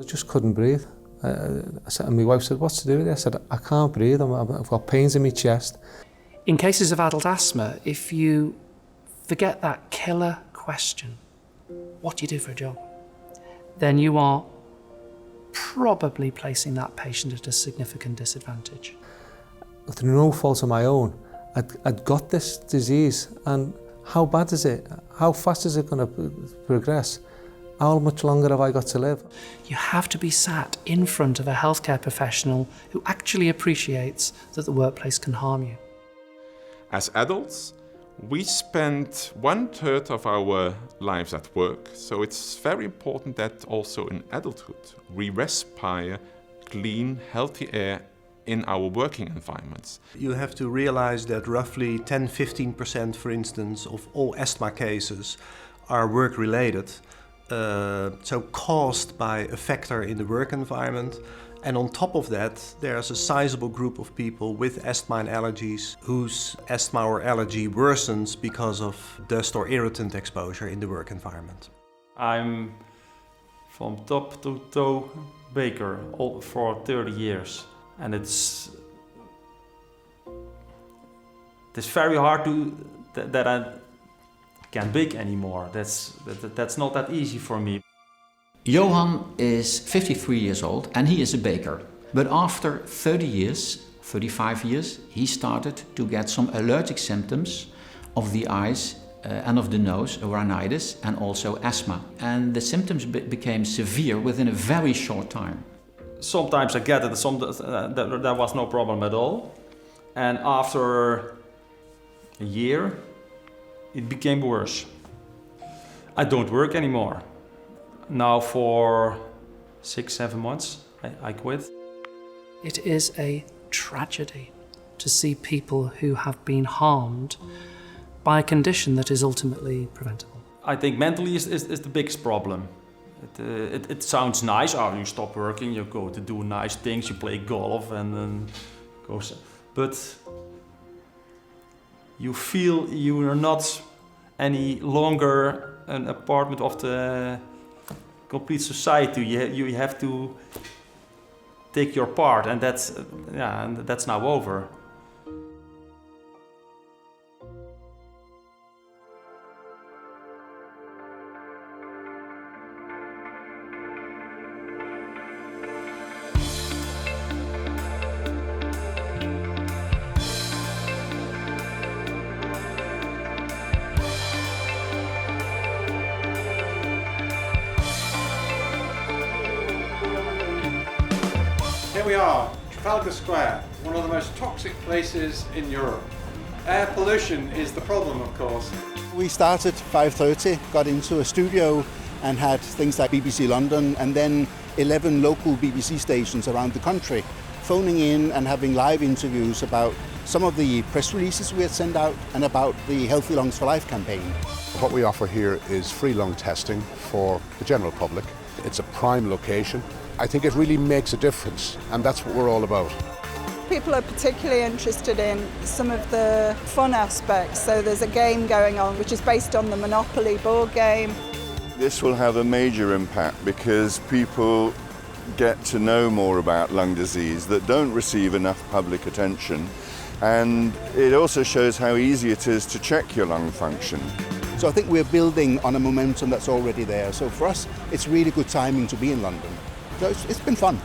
just couldn't breathe. And my wife said, what's to do with it? I said, I can't breathe, I've got pains in my chest. In cases of adult asthma, if you forget that killer question, what do you do for a job? Then you are probably placing that patient at a significant disadvantage. Through no fault of my own, I'd got this disease, and how bad is it? How fast is it going to progress? How much longer have I got to live? You have to be sat in front of a healthcare professional who actually appreciates that the workplace can harm you. As adults, we spend 1/3 of our lives at work, so it's very important that also in adulthood we respire clean, healthy air in our working environments. You have to realize that roughly 10-15%, for instance, of all asthma cases are work-related, so caused by a factor in the work environment. And on top of that, there's a sizable group of people with asthma and allergies whose asthma or allergy worsens because of dust or irritant exposure in the work environment. I'm from top to toe baker for 30 years. And it's very hard that I can't bake anymore. That's not that easy for me. Johan is 53 years old and he is a baker. But after 35 years, he started to get some allergic symptoms of the eyes and of the nose, rhinitis, and also asthma. And the symptoms became severe within a very short time. Sometimes I get it, there was no problem at all. And after a year, it became worse. I don't work anymore. Now for 6-7 months, I quit. It is a tragedy to see people who have been harmed by a condition that is ultimately preventable. I think mentally is the biggest problem. It sounds nice, you stop working, you go to do nice things, you play golf and then go. But you feel you are not any longer an part of the complete society. You have to take your part, and that's now over. Here we are, Trafalgar Square, one of the most toxic places in Europe. Air pollution is the problem, of course. We started 5:30, got into a studio and had things like BBC London and then 11 local BBC stations around the country phoning in and having live interviews about some of the press releases we had sent out and about the Healthy Lungs for Life campaign. What we offer here is free lung testing for the general public. It's a prime location. I think it really makes a difference, and that's what we're all about. People are particularly interested in some of the fun aspects. So there's a game going on which is based on the Monopoly board game. This will have a major impact because people get to know more about lung disease that don't receive enough public attention, and it also shows how easy it is to check your lung function. So I think we're building on a momentum that's already there. So for us, it's really good timing to be in London. So it's been fun.